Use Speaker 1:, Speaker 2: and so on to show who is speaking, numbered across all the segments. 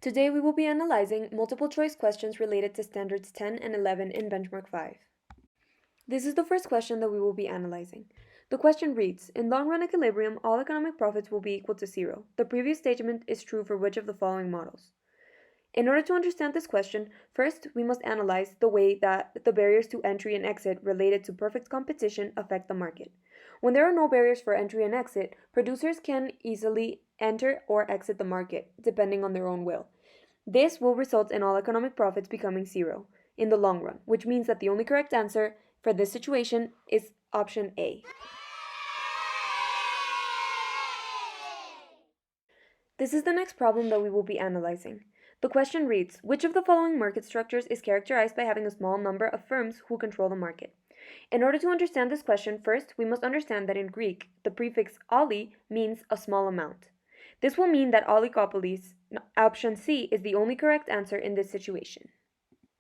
Speaker 1: Today we will be analyzing multiple choice questions related to standards 10 and 11 in benchmark 5. This is the first question that we will be analyzing. The question reads, in long-run equilibrium, all economic profits will be equal to zero. The previous statement is true for which of the following models? In order to understand this question, first we must analyze the way that the barriers to entry and exit related to perfect competition affect the market. When there are no barriers for entry and exit, producers can easily enter or exit the market, depending on their own will. This will result in all economic profits becoming zero in the long run, which means that the only correct answer for this situation is option A. This is the next problem that we will be analyzing. The question reads, which of the following market structures is characterized by having a small number of firms who control the market? In order to understand this question, first we must understand that in Greek, the prefix oli means a small amount. This will mean that oligopolies, option C, is the only correct answer in this situation.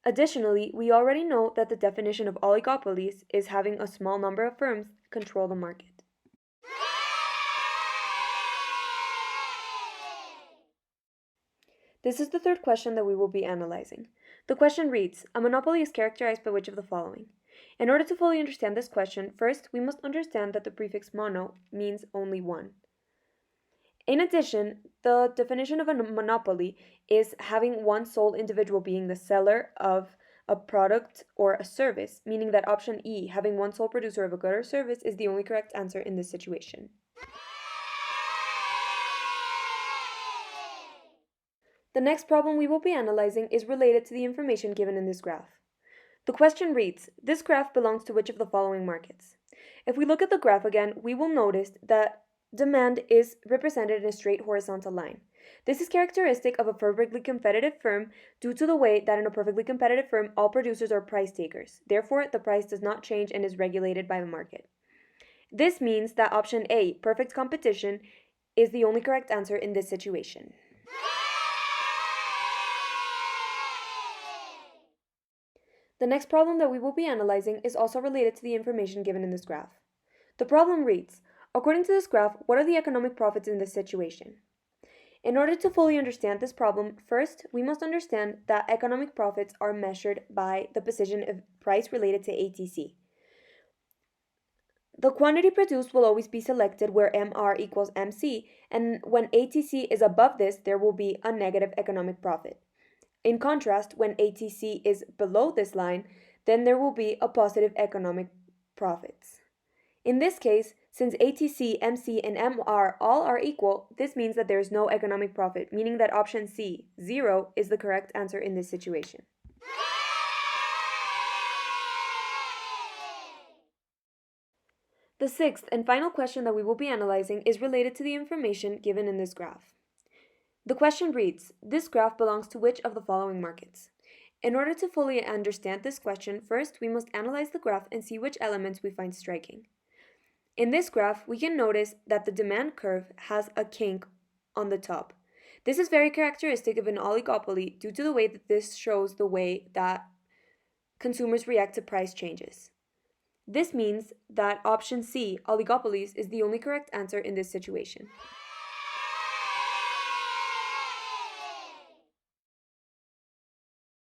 Speaker 1: Additionally, we already know that the definition of oligopolies is having a small number of firms control the market. This is the third question that we will be analyzing. The question reads, a monopoly is characterized by which of the following? In order to fully understand this question, first we must understand that the prefix mono means only one. In addition, the definition of a monopoly is having one sole individual being the seller of a product or a service, meaning that option E, having one sole producer of a good or service, is the only correct answer in this situation. The next problem we will be analyzing is related to the information given in this graph. The question reads, this graph belongs to which of the following markets? If we look at the graph again, we will notice that demand is represented in a straight horizontal line. This is characteristic of a perfectly competitive firm due to the way that in a perfectly competitive firm, all producers are price takers. Therefore, the price does not change and is regulated by the market. This means that option A, perfect competition, is the only correct answer in this situation. The next problem that we will be analyzing is also related to the information given in this graph. The problem reads, according to this graph, what are the economic profits in this situation? In order to fully understand this problem, first we must understand that economic profits are measured by the position of price related to ATC. The quantity produced will always be selected where MR equals MC, and when ATC is above this, there will be a negative economic profit. In contrast, when ATC is below this line, then there will be a positive economic profits. In this case, since ATC, MC, and MR all are equal, this means that there is no economic profit, meaning that option C, 0, is the correct answer in this situation. The sixth and final question that we will be analyzing is related to the information given in this graph. The question reads, this graph belongs to which of the following markets? In order to fully understand this question, first we must analyze the graph and see which elements we find striking. In this graph, we can notice that the demand curve has a kink on the top. This is very characteristic of an oligopoly due to the way that this shows the way that consumers react to price changes. This means that option C, oligopolies, is the only correct answer in this situation.